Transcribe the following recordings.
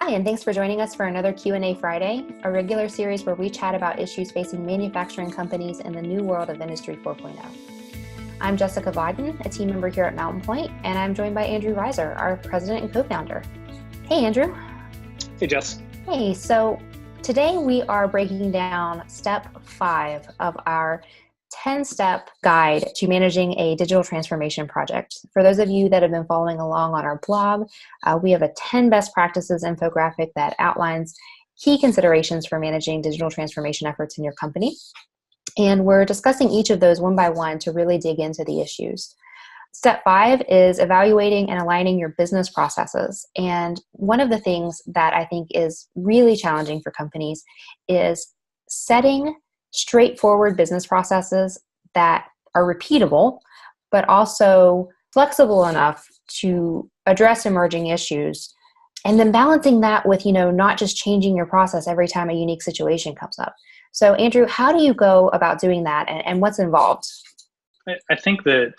Hi, and thanks for joining us for another Q&A Friday, a regular series where we chat about issues facing manufacturing companies in the new world of Industry 4.0. I'm Jessica Vodden, a team member here at Mountain Point, and I'm joined by Andrew Reiser, our president and co-founder. Hey, Andrew. Hey, Jess. Hey, so today we are breaking down step 5 of our 10-step guide to managing a digital transformation project. For those of you that have been following along on our blog, we have a 10 best practices infographic that outlines key considerations for managing digital transformation efforts in your company. And we're discussing each of those one by one to really dig into the issues. Step 5 is evaluating and aligning your business processes. And one of the things that I think is really challenging for companies is setting straightforward business processes that are repeatable, but also flexible enough to address emerging issues. And then balancing that with, not just changing your process every time a unique situation comes up. So Andrew, how do you go about doing that and what's involved? I think that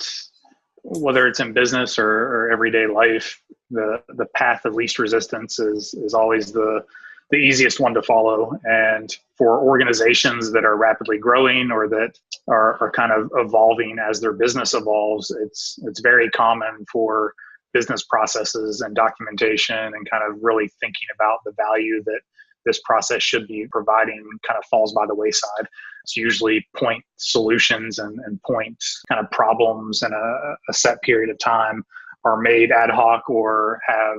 whether it's in business or everyday life, the path of least resistance is always the easiest one to follow. And for organizations that are rapidly growing or that are kind of evolving as their business evolves, it's very common for business processes and documentation and kind of really thinking about the value that this process should be providing kind of falls by the wayside. It's usually point solutions and point kind of problems in a set period of time are made ad hoc or have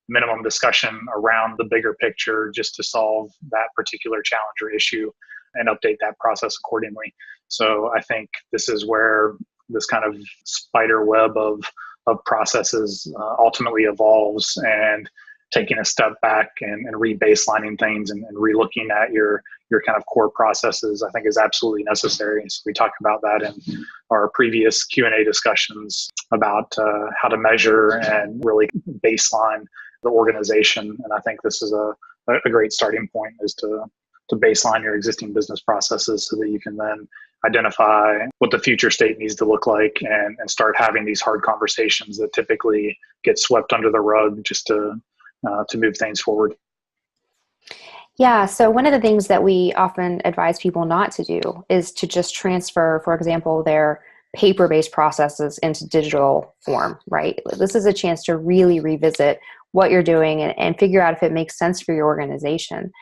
minimum discussion around the bigger picture just to solve that particular challenge or issue and update that process accordingly. So I think this is where this kind of spider web of processes ultimately evolves, and taking a step back and re-baselining things and re-looking at your kind of core processes, I think is absolutely necessary. So we talked about that in our previous Q&A discussions about how to measure and really baseline the organization. And I think this is a great starting point, is to baseline your existing business processes so that you can then identify what the future state needs to look like and start having these hard conversations that typically get swept under the rug just to move things forward. Yeah, so one of the things that we often advise people not to do is to just transfer, for example, their paper-based processes into digital form, right? This is a chance to really revisit what you're doing and figure out if it makes sense for your organization.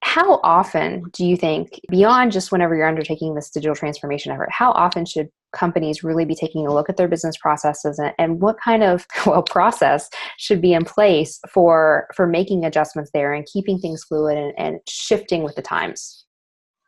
How often do you think, beyond just whenever you're undertaking this digital transformation effort, how often should companies really be taking a look at their business processes and what kind of process should be in place for making adjustments there and keeping things fluid and shifting with the times?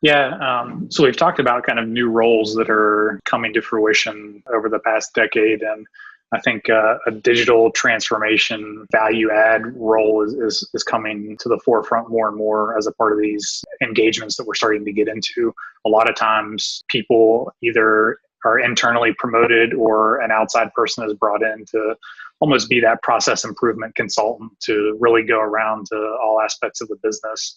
Yeah, so we've talked about kind of new roles that are coming to fruition over the past decade, and I think a digital transformation value add role is coming to the forefront more and more as a part of these engagements that we're starting to get into. A lot of times people either are internally promoted or an outside person is brought in to almost be that process improvement consultant to really go around to all aspects of the business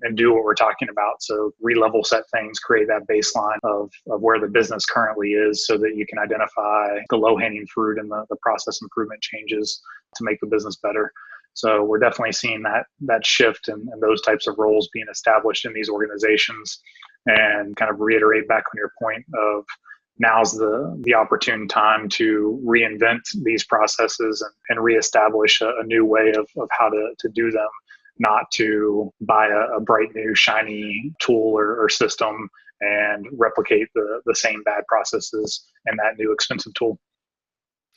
and do what we're talking about. So re-level set things, create that baseline of where the business currently is so that you can identify the low-hanging fruit and the process improvement changes to make the business better. So we're definitely seeing that shift and those types of roles being established in these organizations, and kind of reiterate back on your point of now's the opportune time to reinvent these processes and reestablish a new way of how to do them, not to buy a bright new shiny tool or system and replicate the same bad processes in that new expensive tool.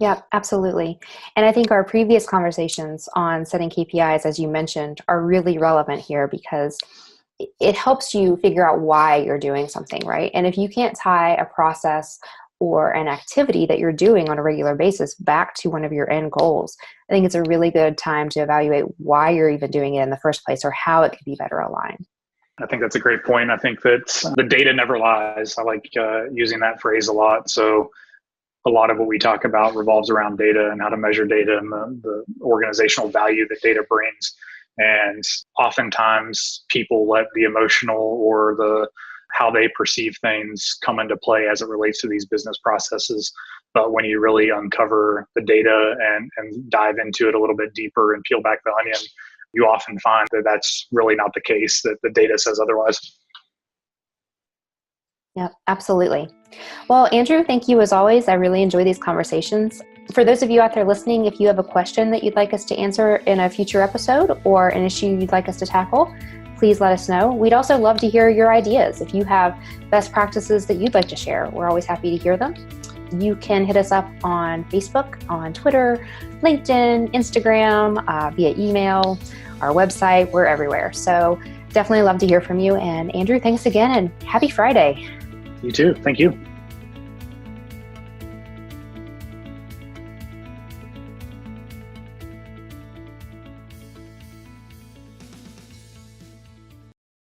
Yeah, absolutely. And I think our previous conversations on setting KPIs, as you mentioned, are really relevant here because it helps you figure out why you're doing something, right? And if you can't tie a process or an activity that you're doing on a regular basis back to one of your end goals, I think it's a really good time to evaluate why you're even doing it in the first place or how it could be better aligned. I think that's a great point. I think that the data never lies. I like using that phrase a lot. So a lot of what we talk about revolves around data and how to measure data and the organizational value that data brings. And oftentimes people let the emotional or the how they perceive things come into play as it relates to these business processes. But when you really uncover the data and dive into it a little bit deeper and peel back the onion, you often find that that's really not the case, that the data says otherwise. Yeah, absolutely. Well, Andrew, thank you as always. I really enjoy these conversations. For those of you out there listening, if you have a question that you'd like us to answer in a future episode or an issue you'd like us to tackle, please let us know. We'd also love to hear your ideas. If you have best practices that you'd like to share, we're always happy to hear them. You can hit us up on Facebook, on Twitter, LinkedIn, Instagram, via email, our website. We're everywhere. So definitely love to hear from you. And Andrew, thanks again and happy Friday. You too. Thank you.